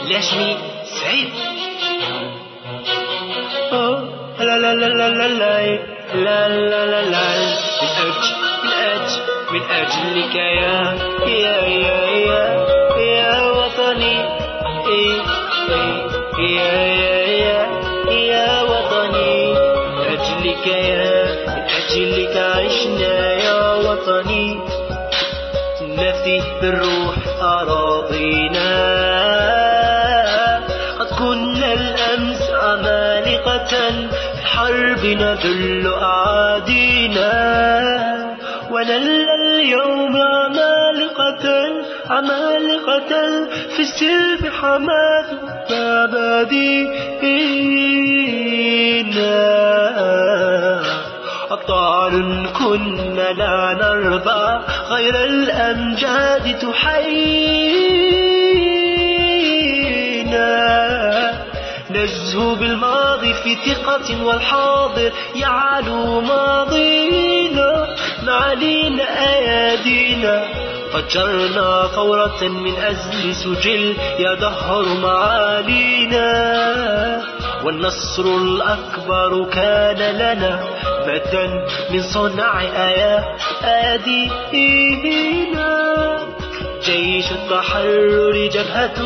لاشني سعيد. لا لا لا لا لا لا لا لا لا من أجلك يا وطني، يا وطني، من أجلك عشنا يا وطني. نفدي بالروح أراضينا، قد كنا الأمس عمالقة في الحرب نذل أعادينا، ونلنا اليوم عمالقة في السلب حماة مبادئنا. أبطال كنا لا نرضى غير الأمجاد تحيينا، نزهو بالماضي في ثقة والحاضر يعلو ماضينا، معالينا أيادينا فجرنا ثورة من أجل سجل يدهر معالينا، والنصر الأكبر كان لنا مدى من صنع أيادينا. جيش التحرر جبهة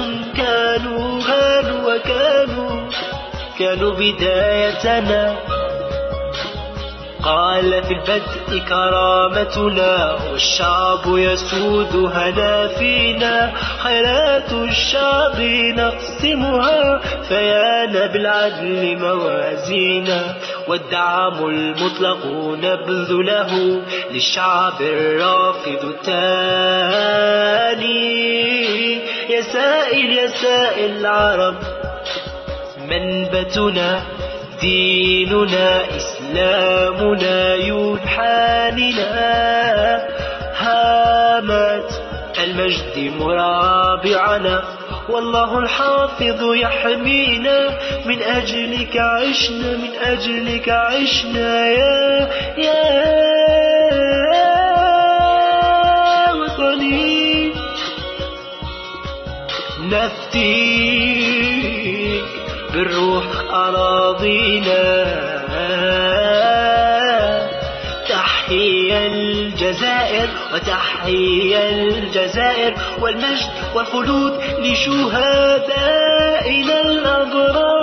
كانوا بدايتنا. قال في البدء كرامتنا، والشعب يسود هنا فينا، خيرات الشعب نقسمها فيانا بالعدل موازينا، والدعم المطلق نبذله للشعب الرافض التاني. يا سائل العرب منبتنا، ديننا إسلامنا يبحاننا، هامات المجد مرابعنا، والله الحافظ يحمينا. من أجلك عشنا يا وطني. نفديك بالروح أراضينا، تحيا الجزائر وتحيا الجزائر، والمجد والخلود لشهدائنا الأبرار.